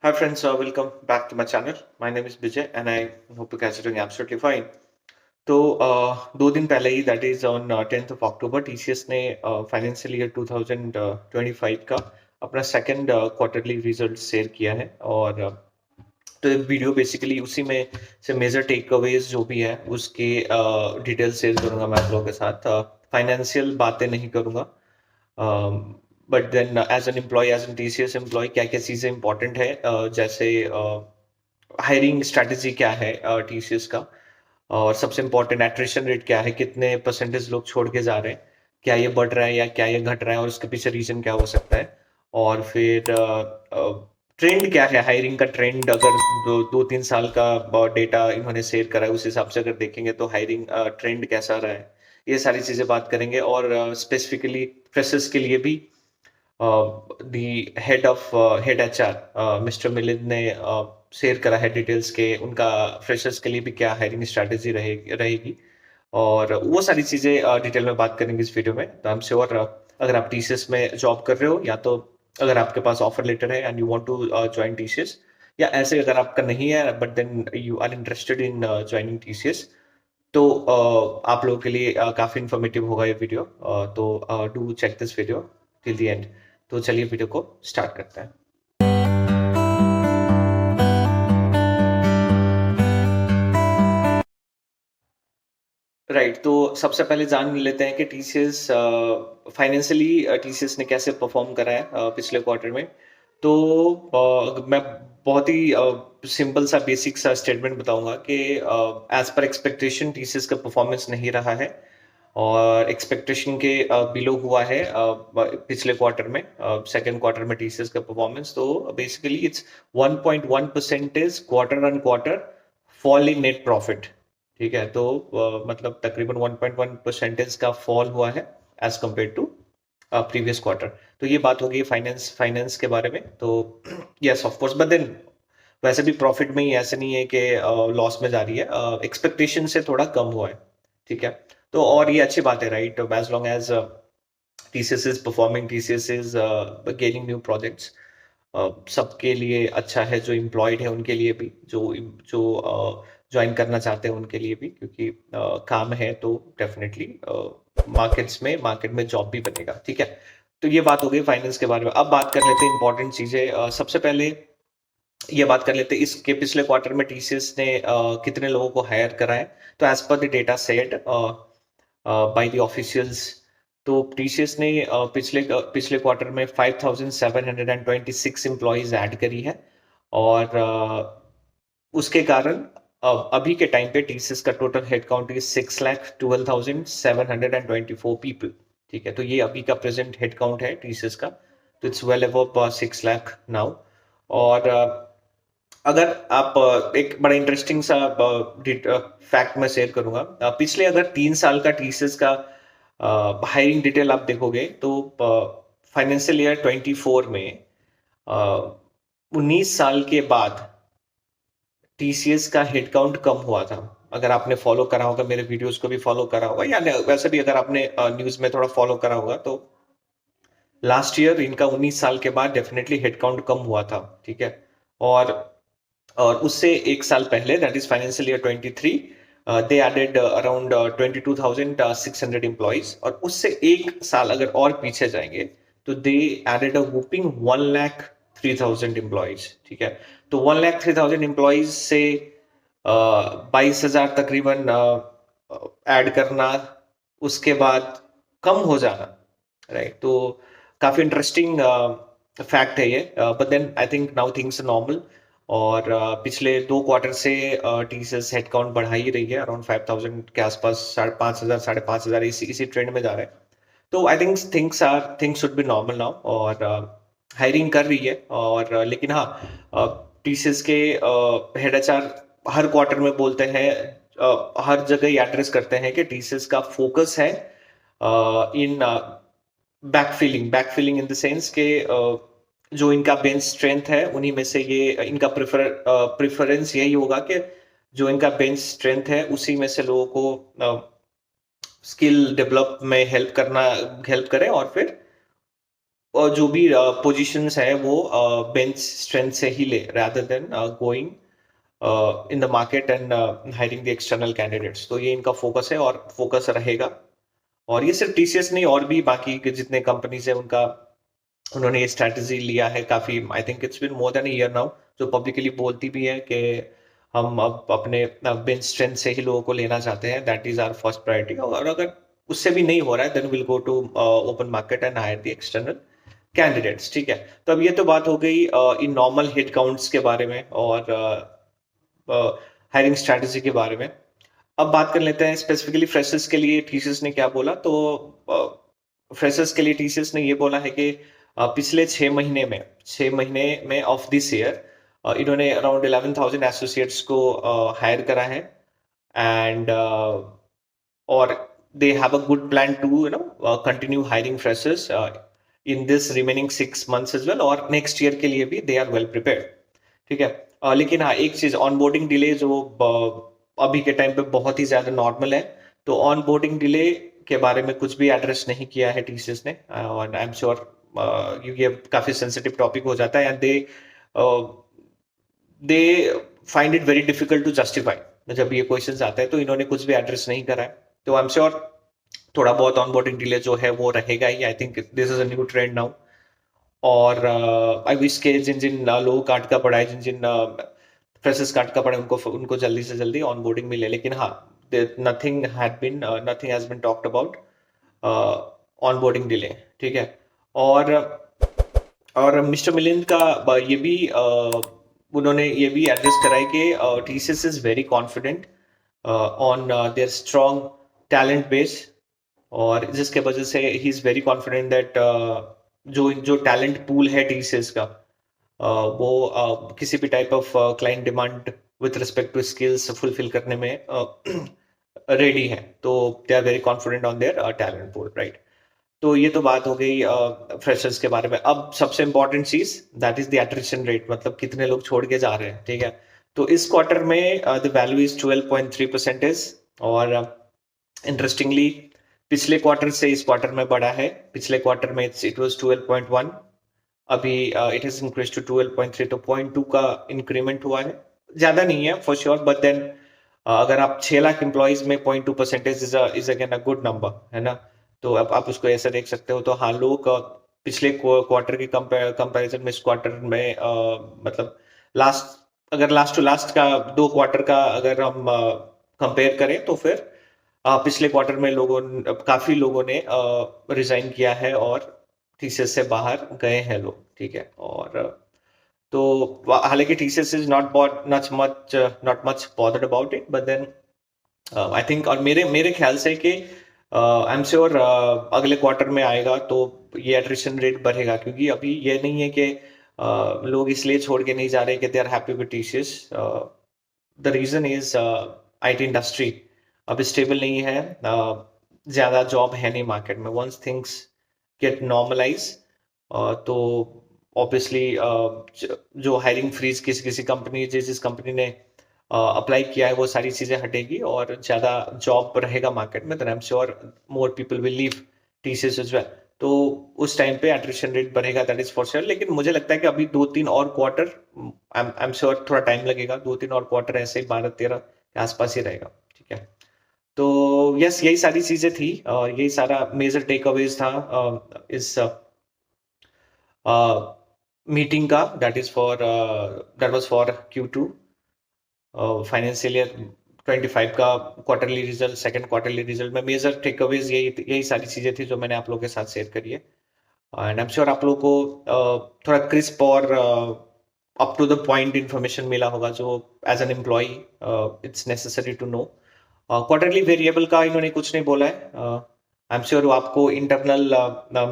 Hi friends, welcome back to my channel. My name is Vijay and I hope you guys are doing absolutely fine. तो 2 दिन पहले ही that is on 10th of October TCS ने financial year 2025 का अपना second quarterly result share किया है और तो ये वीडियो बेसिकली उसी में से मेजर टेक अवेज जो भी है उसके डिटेल शेयर करूंगा मैं आप लोगों के साथ। फाइनेंशियल बातें नहीं करूंगा, but then as an employee, as an TCS employee क्या क्या चीज़ें इंपॉर्टेंट है, जैसे हायरिंग स्ट्रैटेजी क्या है टीसीएस का, और सबसे इम्पोर्टेंट एट्रिशन रेट क्या है, कितने परसेंटेज लोग छोड़ के जा रहे हैं, क्या ये बढ़ रहा है या क्या ये घट रहा है और उसके पीछे रीजन क्या हो सकता है। और फिर ट्रेंड क्या है, हायरिंग का ट्रेंड अगर 2-3 साल का डेटा इन्होंने शेयर करा है उस हिसाब से अगर देखेंगे तो हायरिंग ट्रेंड कैसा रहा है, ये सारी चीज़ें बात करेंगे। और स्पेसिफिकली फ्रेशर्स के लिए भी the head HR mister Milind ने शेयर करा है डिटेल्स के उनका फ्रेशर्स के लिए भी क्या हायरिंग स्ट्रैटेजी रहेगी, और वो सारी चीजें डिटेल में बात करेंगे इस वीडियो में। तो आई एम श्योर अगर आप टीसीएस में जॉब कर रहे हो या तो अगर आपके पास ऑफर लेटर है and you want to join TCS, या ऐसे अगर आपका नहीं है but then you are interested in joining TCS, तो आप लोगों के लिए काफी इंफॉर्मेटिव होगा ये वीडियो। तो do check this video till the end. तो चलिए वीडियो को स्टार्ट करते हैं। राइट, तो सबसे पहले जान लेते हैं कि टीसीएस फाइनेंशियली टीसीएस ने कैसे परफॉर्म करा है पिछले क्वार्टर में। तो मैं बहुत ही सिंपल सा बेसिक सा स्टेटमेंट बताऊंगा कि एज पर एक्सपेक्टेशन टीसीएस का परफॉर्मेंस नहीं रहा है और एक्सपेक्टेशन के बिलो हुआ है पिछले क्वार्टर में, सेकेंड क्वार्टर में टीसीएस का परफॉर्मेंस। तो basically it's 1.1% quarter on quarter fall in net profit. ठीक है, तो मतलब तकरीबन 1.1% का फॉल हुआ है as compared to previous quarter. तो ये बात होगी फाइनेंस फाइनेंस के बारे में। तो yes of course, but then वैसे भी प्रॉफिट में ही ऐसे नहीं है कि लॉस में जा रही है, एक्सपेक्टेशन से थोड़ा कम हुआ है। ठीक है, तो और ये अच्छी बात है, right, as long as TCS is performing, TCS is gaining new projects, सबके लिए अच्छा है, जो एम्प्लॉयड है उनके लिए भी, जो जो ज्वाइन करना चाहते हैं उनके लिए भी, क्योंकि काम है तो डेफिनेटली मार्केट में जॉब भी बनेगा। ठीक है, तो ये बात हो गई फाइनेंस के बारे में। अब बात कर लेते हैं इंपॉर्टेंट चीजें। सबसे पहले ये बात कर लेते हैं इसके पिछले क्वार्टर में टीसीएस ने कितने लोगों को हायर करा है। तो as per the data set by the officials, तो टीसीएस ने पिछले क्वार्टर में 5,726 एम्प्लॉयज ऐड करी है। और उसके कारण अभी के टाइम पे टीसीएस का total head count is 6,12,724 people. ठीक है, तो ये अभी का प्रेजेंट हेड काउंट है टीसीएस का। तो it's well above 6 lakh now. और अगर आप एक बड़ा इंटरेस्टिंग सा फैक्ट मैं शेयर करूंगा। पिछले अगर 3 साल का टीसीएस का हायरिंग डिटेल आप देखोगे तो फाइनेंशियल ईयर 24 में 19 साल के बाद टीसीएस का हेड काउंट कम हुआ था। अगर आपने फॉलो करा होगा, मेरे वीडियोस को भी फॉलो करा होगा, या वैसे भी अगर आपने न्यूज में थोड़ा फॉलो करा होगा, तो लास्ट ईयर इनका 19 साल के बाद डेफिनेटली हेड काउंट कम हुआ था। ठीक है, और और उससे एक साल पहले that is financial year 23, they added around 22,600 employees. और उससे एक साल अगर और पीछे जाएंगे तो they added a whopping 1,03,000 employees. ठीक है, तो 1,03,000 एम्प्लॉइज से 22,000 तकरीबन ऐड करना, उसके बाद कम हो जाना, राइट। तो काफी इंटरेस्टिंग फैक्ट है ये, but then I think now things normal. और पिछले 2 क्वार्टर से टीसीएस हेडकाउंट बढ़ा ही रही है, अराउंड 5,000 के आसपास, 5,500 5,500 इसी ट्रेंड में जा रहा है। तो I think things should be normal now. और हायरिंग कर रही है, और लेकिन हाँ, टीसीएस के हेड एचआर हर क्वार्टर में बोलते हैं, हर जगह ये एड्रेस करते हैं कि टीसीएस का फोकस है इन बैकफिलिंग इन द सेंस के जो इनका बेंच स्ट्रेंथ है उन्हीं में से ये इनका प्रेफरेंस यही होगा कि जो इनका बेंच स्ट्रेंथ है उसी में से लोगों को स्किल डेवलप में हेल्प करें, और फिर और जो भी पोजीशंस है वो बेंच स्ट्रेंथ से ही ले rather than going in the market and hiring the external candidates. तो ये इनका फोकस है और फोकस रहेगा। और ये सिर्फ टीसीएस नहीं, और भी बाकी के जितने कंपनीज है उनका उन्होंने ये स्ट्रैटेजी लिया है काफी। I think it's been more than a year now, जो पब्लिकली बोलती भी है कि हम अब अपने बेंच स्ट्रेंथ से ही लोगों को लेना चाहते हैं, that is our first priority. और अगर उससे भी नहीं हो रहा है then will go to open market and hire the external candidates. ठीक है, तो अब ये तो बात हो गई इन नॉर्मल हेड काउंट्स के बारे में और हायरिंग स्ट्रैटेजी के बारे में। अब बात कर लेते हैं स्पेसिफिकली फ्रेशर्स के लिए टीसीएस ने क्या बोला। तो फ्रेशर्स के लिए टीसीएस ने ये बोला है कि पिछले 6 महीने में ऑफ दिस ईयर इन्होंने अराउंड 11,000 एसोसिएट्स को हायर करा है। एंड और they have a good plan to continue hiring freshers in this remaining 6 months as well, और next year के लिए भी they are well prepared। ठीक है, लेकिन हाँ एक चीज, ऑनबोर्डिंग डिले जो अभी के टाइम पे बहुत ही ज्यादा नॉर्मल है, तो ऑनबोर्डिंग डिले के बारे में कुछ भी एड्रेस नहीं किया है टीसीएस ने। और आई एम श्योर ये काफी सेंसिटिव टॉपिक हो जाता है and they find it very difficult to justify जब ये क्वेश्चंस आते हैं, तो इन्होंने कुछ भी एड्रेस नहीं करा है। तो आई एम श्योर थोड़ा बहुत ऑनबोर्डिंग डिले जो है वो रहेगा ही। I think this is a new trend now. और आई विश के जिन जिन लोगों काट का पड़ा है, जिन जिन फ्रेशर्स काट का पड़ा है, उनको जल्दी से जल्दी ऑनबोर्डिंग मिले। लेकिन हाँ, nothing has been talked about onboarding delay. ठीक है, और मिस्टर मिलिंद का ये भी उन्होंने ये भी एड्रेस कराई कि TCS is very confident on there strong talent base, और जिसके वजह से he is very confident that जो जो टैलेंट पूल है टीसीएस का वो किसी भी type of client demand with respect to skills fulfil करने में रेडी है। तो they are very confident on their talent pool, right. तो ये तो बात हो गई फ्रेशर्स के बारे में। अब सबसे इंपॉर्टेंट चीज that is the attrition rate, मतलब कितने लोग छोड़ के जा रहे हैं। ठीक है, तो इस क्वार्टर में द वैल्यू इज 12.3%। और इंटरेस्टिंगली पिछले क्वार्टर से इस क्वार्टर में बढ़ा है। पिछले क्वार्टर में इट वाज 12.1, अभी इट इज इंक्रीज टू 12.3, तो 0.2 का इंक्रीमेंट हुआ है। ज्यादा नहीं है फॉर श्योर, बट देन अगर आप 6 लाख एम्प्लॉइज में 0.2% is again a good number, है ना। तो अब आप उसको ऐसे देख सकते हो। तो हाँ, लोग पिछले क्वार्टर के कंपैरिजन में इस क्वार्टर में मतलब लास्ट टू लास्ट का 2 क्वार्टर का अगर हम कंपेयर करें, तो फिर पिछले क्वार्टर में काफी लोगों ने रिजाइन किया है और टीसीएस से बाहर गए हैं लोग। ठीक है, और तो हालांकि TCS is not much bothered about it, but then I think, और मेरे ख्याल से कि आई एम श्योर अगले क्वार्टर में आएगा तो ये एट्रिशन रेट बढ़ेगा, क्योंकि अभी ये नहीं है कि लोग इसलिए छोड़ के नहीं जा रहे कि they are happy with TCS. The reason is IT industry अब स्टेबल नहीं है, ज्यादा जॉब है नहीं मार्केट में। वंस थिंग्स गेट नॉर्मलाइज तो ऑब्वियसली जो हायरिंग फ्रीज किसी किसी कंपनी जिस कंपनी ने अप्लाई किया है वो सारी चीजें हटेगी और ज्यादा जॉब रहेगा मार्केट में, then I am sure more people will leave TCS as well. तो उस टाइम पे एट्रिशन रेट बढ़ेगा, दैट इज फॉर श्योर। लेकिन मुझे लगता है कि अभी 2-3 और क्वार्टर, आई एम श्योर थोड़ा टाइम लगेगा, 2-3 और क्वार्टर ऐसे ही 12-13 के आसपास ही रहेगा। ठीक है, तो यस, यही सारी चीजें थी और यही सारा मेजर टेक अवेज था इस मीटिंग का। That was for Q2 financial year 25 का quarterly result, second quarterly result में मेजर टेक अवेज यही सारी चीजें थी जो मैंने आप लोगों के साथ शेयर करी है। एंड आई एम श्योर आप लोगों को थोड़ा क्रिस्प और up to the point information मिला होगा जो as an employee it's necessary to know. Quarterly variable का इन्होंने कुछ नहीं बोला है। आई एम श्योर आपको इंटरनल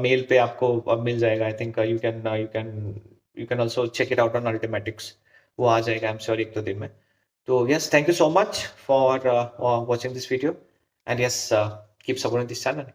मेल पे आपको मिल जाएगा। I think you can also check it out on Ultimatix, वो आ जाएगा आई एम श्योर 1-2 दिन में। तो yes, thank you so much for watching this video, and yes, keep supporting this channel.